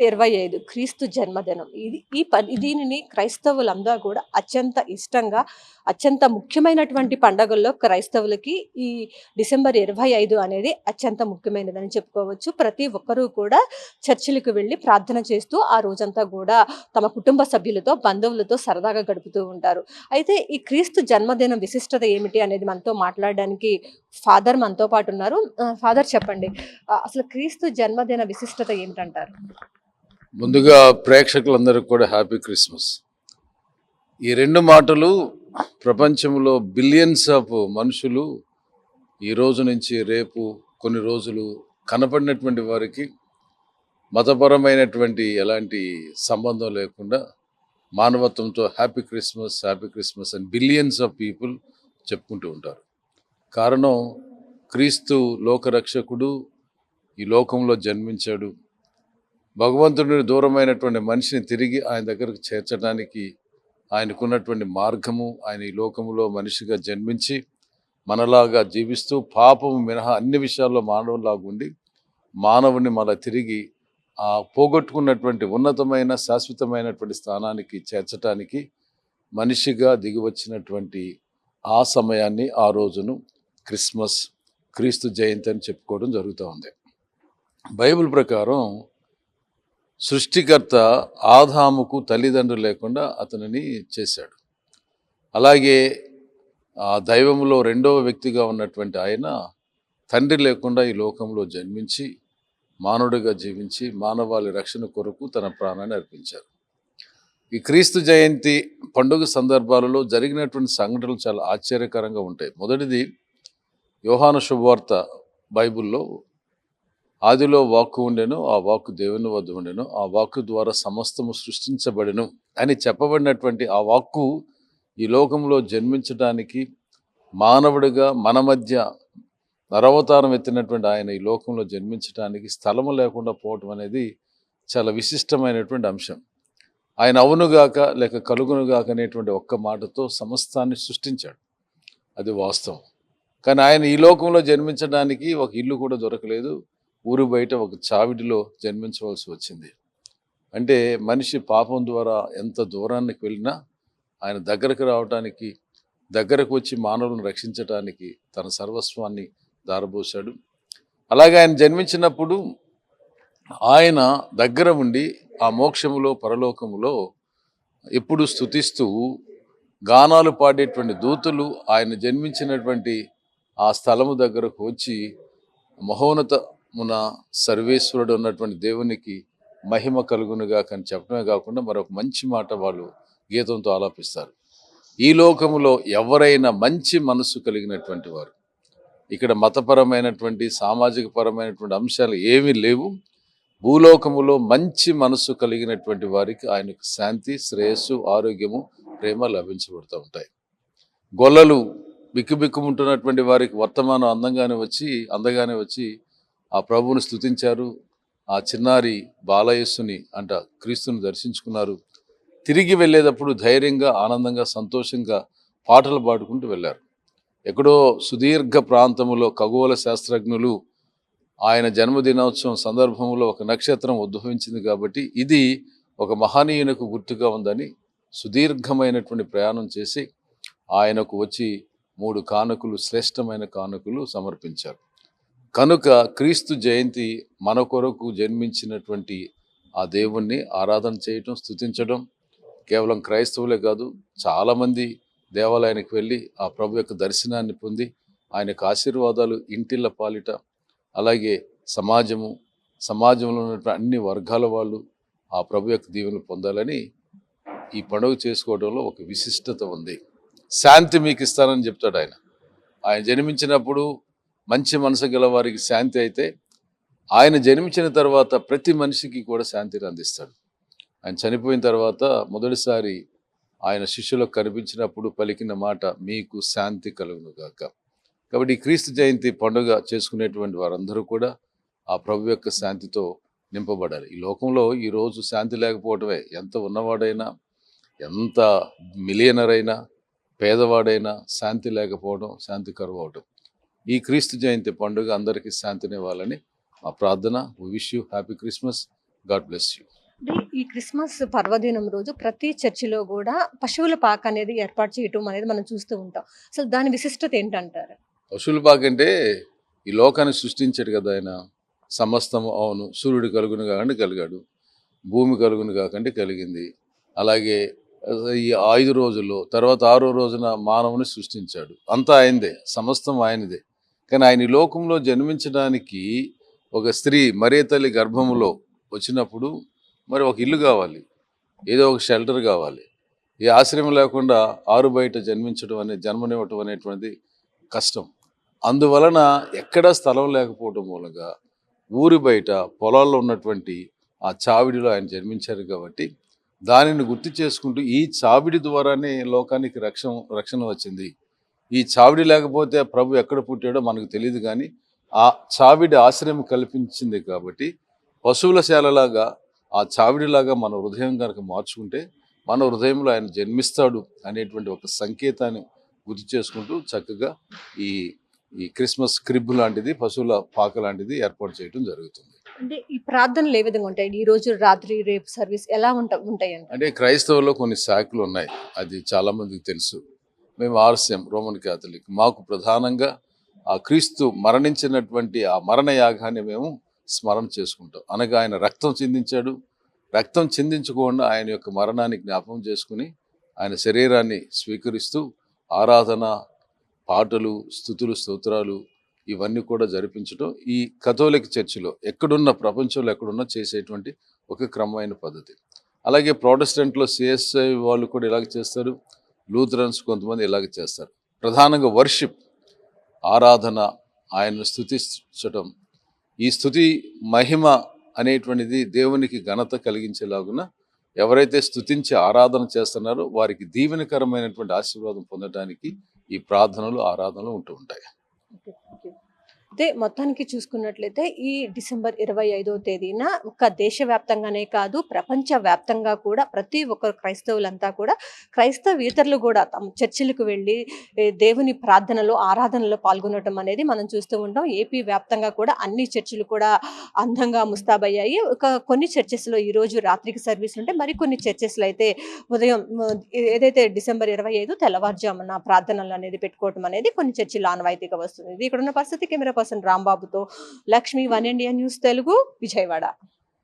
25 క్రీస్తు జన్మదినం. దీనిని క్రైస్తవులంతా కూడా అత్యంత ఇష్టంగా, అత్యంత ముఖ్యమైనటువంటి పండగల్లో క్రైస్తవులకి ఈ డిసెంబర్ 25 అనేది అత్యంత ముఖ్యమైనదని చెప్పుకోవచ్చు. ప్రతి ఒక్కరూ కూడా చర్చిలకు వెళ్లి ప్రార్థన చేస్తూ ఆ రోజంతా గూడా తమ కుటుంబ సభ్యులతో, బంధువులతో సరదాగా గడుపుతూ ఉంటారు. అయితే ఈ క్రీస్తు జన్మదినం విశిష్టత ఏమిటి అనేది మనతో మాట్లాడడానికి ఫాదర్ మనతో పాటున్నారు. ఫాదర్ చెప్పండి. అసలు క్రీస్తు జన్మదిన విశిష్టత ఏమిటంటారు? ముందుగా ప్రేక్షకులందరికీ కూడా హ్యాపీ క్రిస్మస్. ఈ రెండు మాటలు ప్రపంచంలో బిలియన్స్ ఆఫ్ మనుషులు ఈ రోజు నుంచి రేపు కొన్ని రోజులు కనపడినటువంటి వారికి మతపరమైనటువంటి ఎలాంటి సంబంధం లేకుండా మానవత్వంతో హ్యాపీ క్రిస్మస్ అని బిలియన్స్ ఆఫ్ పీపుల్ చెప్పుకుంటూ ఉంటారు. కారణం, క్రీస్తు లోకరక్షకుడు ఈ లోకంలో జన్మించాడు. భగవంతుడిని దూరమైనటువంటి మనిషిని తిరిగి ఆయన దగ్గరకు చేర్చడానికి ఆయనకున్నటువంటి మార్గము, ఆయన ఈ లోకంలో మనిషిగా జన్మించి మనలాగా జీవిస్తూ పాపము మినహా అన్ని విషయాల్లో మానవులాగా ఉండి మానవుని మళ్ళా తిరిగి ఆ పోగొట్టుకున్నటువంటి ఉన్నతమైన శాశ్వతమైనటువంటి స్థానానికి చేర్చడానికి మనిషిగా దిగివచ్చినటువంటి ఆ సమయాన్ని, ఆ రోజును క్రిస్మస్, క్రీస్తు జయంతి అని చెప్పుకోవడం జరుగుతూ ఉంది. బైబిల్ ప్రకారం సృష్టికర్త ఆదాముకు తల్లిదండ్రులు లేకుండా అతనిని చేశాడు. అలాగే ఆ దైవంలో రెండవ వ్యక్తిగా ఉన్నటువంటి ఆయన తండ్రి లేకుండా ఈ లోకంలో జన్మించి మానవుడిగా జీవించి మానవాళి రక్షణ కొరకు తన ప్రాణాన్ని అర్పించారు. ఈ క్రీస్తు జయంతి పండుగ సందర్భాలలో జరిగినటువంటి సంఘటనలు చాలా ఆశ్చర్యకరంగా ఉంటాయి. మొదటిది, యోహాను శుభవార్త బైబిల్లో ఆదిలో వాక్కు ఉండెను, ఆ వాక్కు దేవుని వద్ద ఉండెను, ఆ వాక్కు ద్వారా సమస్తము సృష్టించబడెను అని చెప్పబడినటువంటి ఆ వాక్కు ఈ లోకంలో జన్మించడానికి, మానవుడిగా మన మధ్య నరవతారం ఎత్తినటువంటి ఆయన ఈ లోకంలో జన్మించడానికి స్థలము లేకుండా పోవటం అనేది చాలా విశిష్టమైనటువంటి అంశం. ఆయన అవునుగాక లేక కలుగునుగాక అనేటువంటి ఒక్క మాటతో సమస్తాన్ని సృష్టించాడు. అది వాస్తవం. కానీ ఆయన ఈ లోకంలో జన్మించడానికి ఒక ఇల్లు కూడా దొరకలేదు. ఊరు బయట ఒక చావిడిలో జన్మించవలసి వచ్చింది. అంటే మనిషి పాపం ద్వారా ఎంత దూరానికి వెళ్ళినా ఆయన దగ్గరకు రావటానికి, దగ్గరకు వచ్చి మానవులను రక్షించటానికి తన సర్వస్వాన్ని దారబోశాడు. అలాగే ఆయన జన్మించినప్పుడు ఆయన దగ్గర ఉండి ఆ మోక్షములో, పరలోకములో ఎప్పుడు స్తుతిస్తూ గానాలు పాడేటువంటి దూతలు ఆయన జన్మించినటువంటి ఆ స్థలము దగ్గరకు వచ్చి మహోన్నతమున సర్వేశ్వరుడు ఉన్నటువంటి దేవునికి మహిమ కలుగునుగా అని చెప్పడమే కాకుండా మరొక మంచి మాట వాళ్ళు గీతంతో ఆలాపిస్తారు. ఈ లోకములో ఎవరైనా మంచి మనస్సు కలిగినటువంటి వారు, ఇక్కడ మతపరమైనటువంటి సామాజిక పరమైనటువంటి అంశాలు ఏమీ లేవు, భూలోకములో మంచి మనస్సు కలిగినటువంటి వారికి ఆయనకు శాంతి, శ్రేయస్సు, ఆరోగ్యము, ప్రేమ లభించబడుతూ ఉంటాయి. గొల్లలు బిక్కుబిక్కుముంటున్నటువంటి వారికి వర్తమానం అందగానే వచ్చి ఆ ప్రభువుని స్తుతించారు. ఆ చిన్నారి బాలయేసుని అంట క్రీస్తుని దర్శించుకున్నారు. తిరిగి వెళ్ళేటప్పుడు ధైర్యంగా, ఆనందంగా, సంతోషంగా పాటలు పాడుకుంటూ వెళ్ళారు. ఎక్కడో సుదీర్ఘ ప్రాంతములో ఖగోళ శాస్త్రజ్ఞులు ఆయన జన్మదినోత్సవం సందర్భంలో ఒక నక్షత్రం ఉద్భవించింది కాబట్టి ఇది ఒక మహనీయునకు గుర్తుగా ఉందని సుదీర్ఘమైనటువంటి ప్రయాణం చేసి ఆయనకు వచ్చి 3 కానుకలు, శ్రేష్టమైన కానుకలు సమర్పించారు. కనుక క్రీస్తు జయంతి మన కొరకు జన్మించినటువంటి ఆ దేవుణ్ణి ఆరాధన చేయటం, స్తుతించడం కేవలం క్రైస్తవులే కాదు, చాలామంది దేవాలయానికి వెళ్ళి ఆ ప్రభు యొక్క దర్శనాన్ని పొంది ఆయనకు ఆశీర్వాదాలు ఇంటిళ్ళ పాలిట, అలాగే సమాజంలో ఉన్నటువంటి అన్ని వర్గాల వాళ్ళు ఆ ప్రభు యొక్క దీవెనలు పొందాలని ఈ పండుగ చేసుకోవడంలో ఒక విశిష్టత ఉంది. శాంతి మీకు ఇస్తానని చెప్తాడు ఆయన. ఆయన జన్మించినప్పుడు మంచి మనసు గల వారికి శాంతి అయితే, ఆయన జన్మించిన తర్వాత ప్రతి మనిషికి కూడా శాంతిని అందిస్తాడు. ఆయన చనిపోయిన తర్వాత మొదటిసారి ఆయన శిష్యులకు కనిపించినప్పుడు పలికిన మాట, మీకు శాంతి కలుగునుగాక. కాబట్టి ఈ క్రీస్తు జయంతి పండుగ చేసుకునేటువంటి వారందరూ కూడా ఆ ప్రభు యొక్క శాంతితో నింపబడాలి. ఈ లోకంలో ఈరోజు శాంతి లేకపోవటమే, ఎంత ఉన్నవాడైనా, ఎంత మిలియనర్ అయినా, పేదవాడైనా శాంతి లేకపోవడం, శాంతి కరువు అవడం. ఈ క్రీస్తు జయంతి పండుగ అందరికీ శాంతినివ్వాలని మా ప్రార్థన. We wish you happy Christmas. God bless you. అంటే ఈ క్రిస్మస్ పర్వదినం రోజు ప్రతి చర్చిలో కూడా పశువుల పాక అనేది ఏర్పాటు చేయటం అనేది మనం చూస్తూ ఉంటాం. అసలు దాని విశిష్టత ఏంటంటారు? పశువుల పాకంటే ఈ లోకాన్ని సృష్టించాడు కదా ఆయన. సమస్తము అవును, సూర్యుడు కలుగును కాకండి కలిగాడు, భూమి కలుగును కాకండి కలిగింది. అలాగే ఈ 5 రోజుల్లో తర్వాత 6వ రోజున మానవుని సృష్టించాడు. అంతా ఆయనదే, సమస్తం ఆయనదే. కానీ ఆయన ఈ లోకంలో జన్మించడానికి ఒక స్త్రీ మరియ తల్లి గర్భములో వచ్చినప్పుడు మరి ఒక ఇల్లు కావాలి, ఏదో ఒక షెల్టర్ కావాలి. ఈ ఆశ్రయం లేకుండా ఆరు బయట జన్మనివ్వటం అనేటువంటిది కష్టం. అందువలన ఎక్కడా స్థలం లేకపోవటం మూలంగా ఊరి బయట పొలాల్లో ఉన్నటువంటి ఆ చావిడిలో ఆయన జన్మించారు కాబట్టి దానిని గుర్తు చేసుకుంటూ ఈ చావిడి ద్వారానే లోకానికి రక్షణ వచ్చింది. ఈ చావిడి లేకపోతే ప్రభు ఎక్కడ పుట్టాడో మనకు తెలియదు, కానీ ఆ చావిడి ఆశ్రయం కల్పించింది కాబట్టి పశువుల శాలలాగా ఆ చావిడిలాగా మన హృదయం కనుక మార్చుకుంటే మన హృదయంలో ఆయన జన్మిస్తాడు అనేటువంటి ఒక సంకేతాన్ని గుర్తు చేసుకుంటూ చక్కగా ఈ ఈ క్రిస్మస్ క్రిబ్ లాంటిది, పశువుల పాక లాంటిది ఏర్పాటు చేయడం జరుగుతుంది. అంటే ఈ ప్రార్థనలు ఏ విధంగా ఉంటాయి? ఈ రోజు రాత్రి రేపు సర్వీస్ ఎలా ఉంటాయండి? అంటే క్రైస్తవుల్లో కొన్ని శాఖలు ఉన్నాయి, అది చాలా మందికి తెలుసు. మేము ఆర్సిఎం రోమన్ క్యాథలిక్, మాకు ప్రధానంగా ఆ క్రీస్తు మరణించినటువంటి ఆ మరణ యాగాన్ని మేము స్మరణ చేసుకుంటాం. అనగా ఆయన రక్తం చిందించాడు, రక్తం చిందించకుండా ఆయన యొక్క మరణాన్ని జ్ఞాపకం చేసుకుని ఆయన శరీరాన్ని స్వీకరిస్తూ ఆరాధన, పాటలు, స్తుతులు, స్తోత్రాలు ఇవన్నీ కూడా జరిపించడం ఈ కథోలిక్ చర్చిలో ఎక్కడున్న, ప్రపంచంలో ఎక్కడున్నా చేసేటువంటి ఒక క్రమమైన పద్ధతి. అలాగే ప్రొటెస్టెంట్లో సిఎస్ఐ వాళ్ళు కూడా ఇలాగ చేస్తారు, లూథరన్స్ కొంతమంది ఇలాగ చేస్తారు. ప్రధానంగా వర్షిప్, ఆరాధన, ఆయన్ను స్తుతించటం. ఈ స్తుతి మహిమ అనేటువంటిది దేవునికి ఘనత కలిగించేలాగున ఎవరైతే స్తుతించి ఆరాధన చేస్తున్నారో వారికి దీవెనకరమైనటువంటి ఆశీర్వాదం పొందడానికి ఈ ప్రార్థనలు, ఆరాధనలు ఉంటూ ఉంటాయి. అయితే మొత్తానికి చూసుకున్నట్లయితే ఈ డిసెంబర్ 25వ తేదీన ఒక దేశవ్యాప్తంగానే కాదు, ప్రపంచ వ్యాప్తంగా కూడా ప్రతి ఒక్క క్రైస్తవులంతా కూడా, క్రైస్తవేతరులు కూడా తమ చర్చిలకు వెళ్ళి దేవుని ప్రార్థనలో, ఆరాధనలో పాల్గొనడం అనేది మనం చూస్తూ ఉంటాం. ఏపీ వ్యాప్తంగా కూడా అన్ని చర్చిలు కూడా అందంగా ముస్తాబయ్యాయి. కొన్ని చర్చెస్లో ఈరోజు రాత్రికి సర్వీస్ ఉంటే, మరికొన్ని చర్చెస్లో అయితే ఉదయం ఏదైతే డిసెంబర్ 25 తెల్లవారుజామున ప్రార్థనలు అనేది పెట్టుకోవడం అనేది కొన్ని చర్చిల్లో ఆనవాయితీగా వస్తుంది. ఇది ఇక్కడ ఉన్న పరిస్థితి. కెమెరా పర్సన్ రాంబాబుతో లక్ష్మి, 1 ఇండియా న్యూస్ తెలుగు, విజయవాడ.